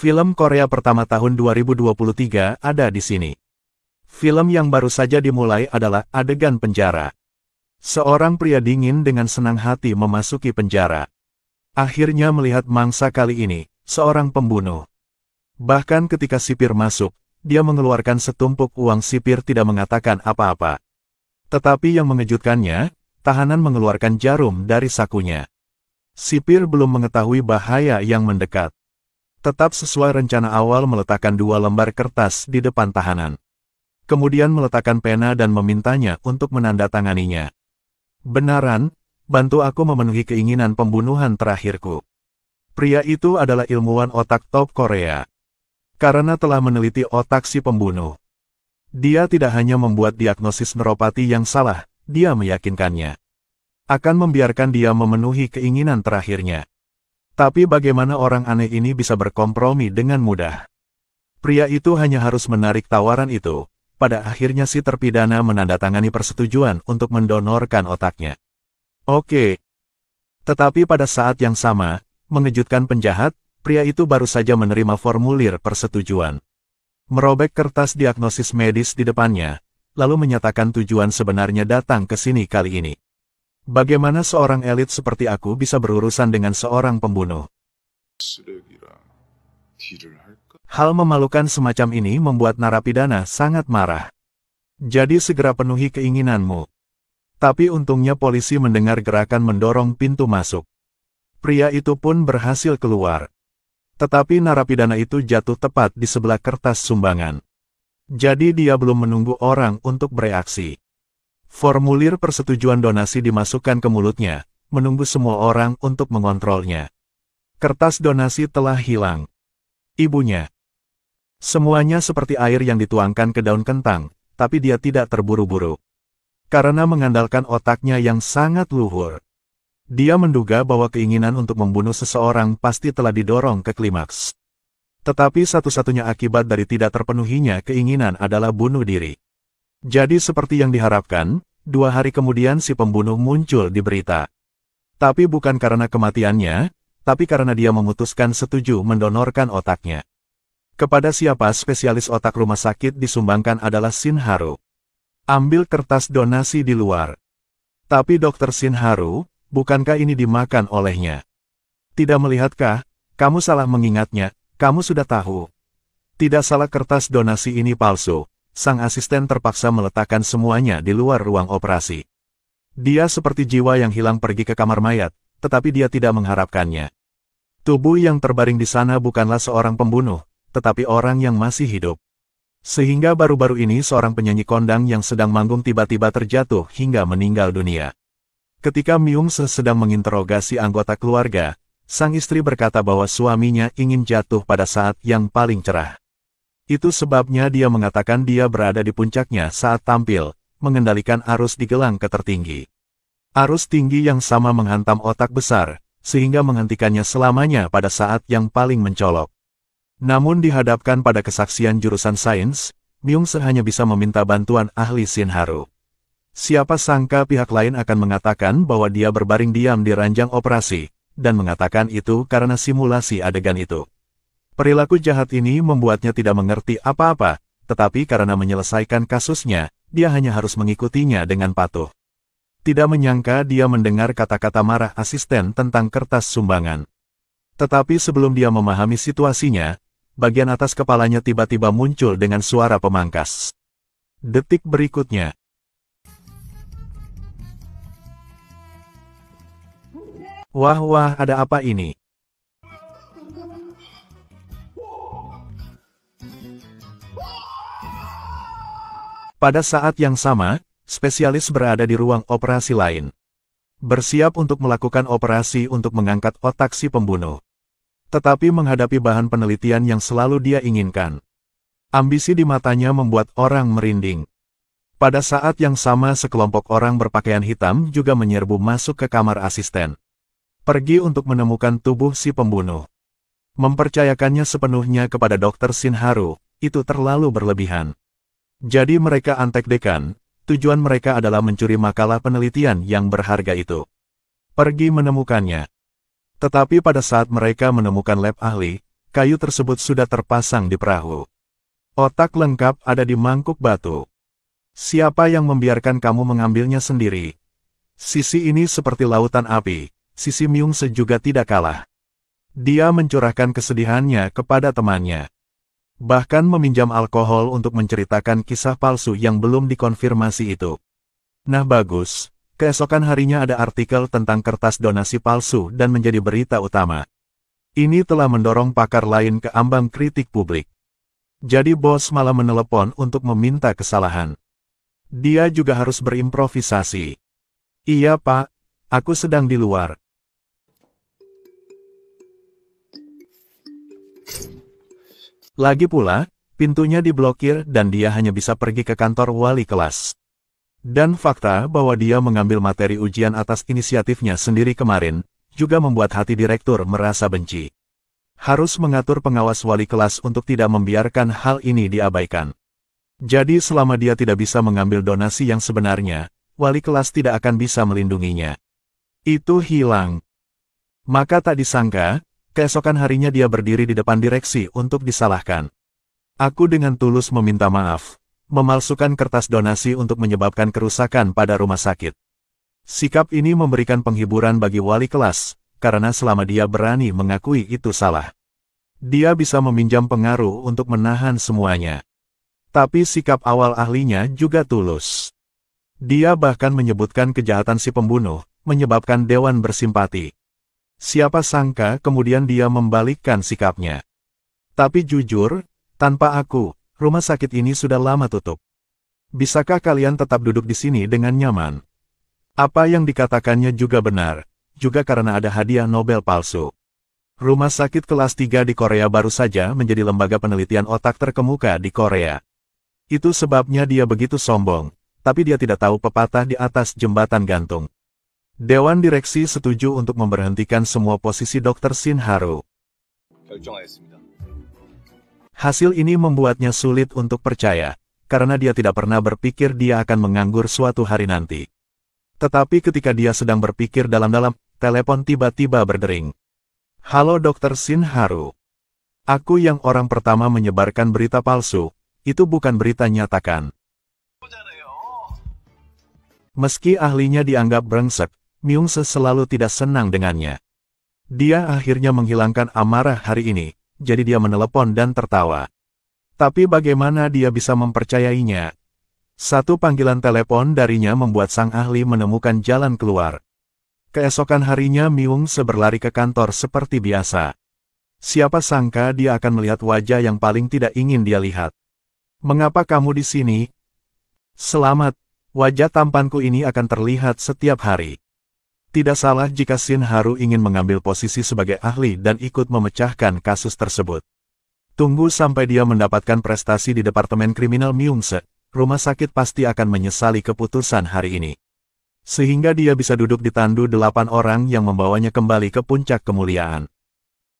Film Korea pertama tahun 2023 ada di sini. Film yang baru saja dimulai adalah adegan penjara. Seorang pria dingin dengan senang hati memasuki penjara. Akhirnya melihat mangsa kali ini, seorang pembunuh. Bahkan ketika sipir masuk, dia mengeluarkan setumpuk uang. Sipir tidak mengatakan apa-apa. Tetapi yang mengejutkannya, tahanan mengeluarkan jarum dari sakunya. Sipir belum mengetahui bahaya yang mendekat. Tetap sesuai rencana awal meletakkan 2 lembar kertas di depan tahanan. Kemudian meletakkan pena dan memintanya untuk menandatanganinya. Benaran, bantu aku memenuhi keinginan pembunuhan terakhirku. Pria itu adalah ilmuwan otak top Korea. Karena telah meneliti otak si pembunuh. Dia tidak hanya membuat diagnosis neuropati yang salah, dia meyakinkannya. Akan membiarkan dia memenuhi keinginan terakhirnya. Tapi bagaimana orang aneh ini bisa berkompromi dengan mudah? Pria itu hanya harus menarik tawaran itu. Pada akhirnya si terpidana menandatangani persetujuan untuk mendonorkan otaknya. Oke. Tetapi pada saat yang sama, mengejutkan penjahat, pria itu baru saja menerima formulir persetujuan. Merobek kertas diagnosis medis di depannya, lalu menyatakan tujuan sebenarnya datang ke sini kali ini. Bagaimana seorang elit seperti aku bisa berurusan dengan seorang pembunuh? Hal memalukan semacam ini membuat narapidana sangat marah. Jadi segera penuhi keinginanmu. Tapi untungnya polisi mendengar gerakan mendorong pintu masuk. Pria itu pun berhasil keluar. Tetapi narapidana itu jatuh tepat di sebelah kertas sumbangan. Jadi dia belum menunggu orang untuk bereaksi. Formulir persetujuan donasi dimasukkan ke mulutnya, menunggu semua orang untuk mengontrolnya. Kertas donasi telah hilang. Ibunya. Semuanya seperti air yang dituangkan ke daun kentang, tapi dia tidak terburu-buru. Karena mengandalkan otaknya yang sangat luhur. Dia menduga bahwa keinginan untuk membunuh seseorang pasti telah didorong ke klimaks. Tetapi satu-satunya akibat dari tidak terpenuhinya keinginan adalah bunuh diri. Jadi seperti yang diharapkan, 2 hari kemudian si pembunuh muncul di berita. Tapi bukan karena kematiannya, tapi karena dia memutuskan setuju mendonorkan otaknya. Kepada siapa spesialis otak rumah sakit disumbangkan adalah Shin Haru. Ambil kertas donasi di luar. Tapi Dr. Shin Haru, bukankah ini dimakan olehnya? Tidak melihatkah, kamu salah mengingatnya, kamu sudah tahu. Tidak salah, kertas donasi ini palsu. Sang asisten terpaksa meletakkan semuanya di luar ruang operasi. Dia seperti jiwa yang hilang pergi ke kamar mayat, tetapi dia tidak mengharapkannya. Tubuh yang terbaring di sana bukanlah seorang pembunuh, tetapi orang yang masih hidup. Sehingga baru-baru ini seorang penyanyi kondang yang sedang manggung tiba-tiba terjatuh hingga meninggal dunia. Ketika Myung-se sedang menginterogasi anggota keluarga, sang istri berkata bahwa suaminya ingin jatuh pada saat yang paling cerah. Itu sebabnya dia mengatakan dia berada di puncaknya saat tampil, mengendalikan arus di gelang ketertinggi. Arus tinggi yang sama menghantam otak besar, sehingga menghentikannya selamanya pada saat yang paling mencolok. Namun dihadapkan pada kesaksian jurusan sains, Myung-se hanya bisa meminta bantuan ahli Shin Haru. Siapa sangka pihak lain akan mengatakan bahwa dia berbaring diam di ranjang operasi, dan mengatakan itu karena simulasi adegan itu. Perilaku jahat ini membuatnya tidak mengerti apa-apa, tetapi karena menyelesaikan kasusnya, dia hanya harus mengikutinya dengan patuh. Tidak menyangka dia mendengar kata-kata marah asisten tentang kertas sumbangan. Tetapi sebelum dia memahami situasinya, bagian atas kepalanya tiba-tiba muncul dengan suara pemangkas. Detik berikutnya. Wah, ada apa ini? Pada saat yang sama, spesialis berada di ruang operasi lain. Bersiap untuk melakukan operasi untuk mengangkat otak si pembunuh. Tetapi menghadapi bahan penelitian yang selalu dia inginkan. Ambisi di matanya membuat orang merinding. Pada saat yang sama sekelompok orang berpakaian hitam juga menyerbu masuk ke kamar asisten. Pergi untuk menemukan tubuh si pembunuh. Mempercayakannya sepenuhnya kepada Dr. Shin Haru, itu terlalu berlebihan. Jadi mereka antek-dekan, tujuan mereka adalah mencuri makalah penelitian yang berharga itu. Pergi menemukannya. Tetapi pada saat mereka menemukan lab ahli, kayu tersebut sudah terpasang di perahu. Otak lengkap ada di mangkuk batu. Siapa yang membiarkan kamu mengambilnya sendiri? Sisi ini seperti lautan api, sisi Myungse juga tidak kalah. Dia mencurahkan kesedihannya kepada temannya. Bahkan meminjam alkohol untuk menceritakan kisah palsu yang belum dikonfirmasi itu. Nah bagus, keesokan harinya ada artikel tentang kertas donasi palsu dan menjadi berita utama. Ini telah mendorong pakar lain ke ambang kritik publik. Jadi bos malah menelepon untuk meminta kesalahan. Dia juga harus berimprovisasi. Iya pak, aku sedang di luar. Lagi pula, pintunya diblokir dan dia hanya bisa pergi ke kantor wali kelas. Dan fakta bahwa dia mengambil materi ujian atas inisiatifnya sendiri kemarin, juga membuat hati direktur merasa benci. Harus mengatur pengawas wali kelas untuk tidak membiarkan hal ini diabaikan. Jadi selama dia tidak bisa mengambil donasi yang sebenarnya, wali kelas tidak akan bisa melindunginya. Itu hilang. Maka tak disangka, keesokan harinya dia berdiri di depan direksi untuk disalahkan. Aku dengan tulus meminta maaf, memalsukan kertas donasi untuk menyebabkan kerusakan pada rumah sakit. Sikap ini memberikan penghiburan bagi wali kelas, karena selama dia berani mengakui itu salah. Dia bisa meminjam pengaruh untuk menahan semuanya. Tapi sikap awal ahlinya juga tulus. Dia bahkan menyebutkan kejahatan si pembunuh, menyebabkan dewan bersimpati. Siapa sangka kemudian dia membalikkan sikapnya. Tapi jujur, tanpa aku, rumah sakit ini sudah lama tutup. Bisakah kalian tetap duduk di sini dengan nyaman? Apa yang dikatakannya juga benar, juga karena ada hadiah Nobel palsu. Rumah sakit kelas 3 di Korea baru saja menjadi lembaga penelitian otak terkemuka di Korea. Itu sebabnya dia begitu sombong, tapi dia tidak tahu pepatah di atas jembatan gantung. Dewan direksi setuju untuk memberhentikan semua posisi Dr. Shin Haru. Hasil ini membuatnya sulit untuk percaya, karena dia tidak pernah berpikir dia akan menganggur suatu hari nanti. Tetapi ketika dia sedang berpikir dalam-dalam, telepon tiba-tiba berdering. Halo Dr. Shin Haru. Aku yang orang pertama menyebarkan berita palsu, itu bukan berita nyatakan. Meski ahlinya dianggap brengsek, Myungse selalu tidak senang dengannya. Dia akhirnya menghilangkan amarah hari ini, jadi dia menelepon dan tertawa. Tapi bagaimana dia bisa mempercayainya? Satu panggilan telepon darinya membuat sang ahli menemukan jalan keluar. Keesokan harinya Myungse berlari ke kantor seperti biasa. Siapa sangka dia akan melihat wajah yang paling tidak ingin dia lihat. Mengapa kamu di sini? Selamat, wajah tampanku ini akan terlihat setiap hari. Tidak salah jika Shin Haru ingin mengambil posisi sebagai ahli dan ikut memecahkan kasus tersebut. Tunggu sampai dia mendapatkan prestasi di Departemen Kriminal Myungse, rumah sakit pasti akan menyesali keputusan hari ini. Sehingga dia bisa duduk di tandu 8 orang yang membawanya kembali ke puncak kemuliaan.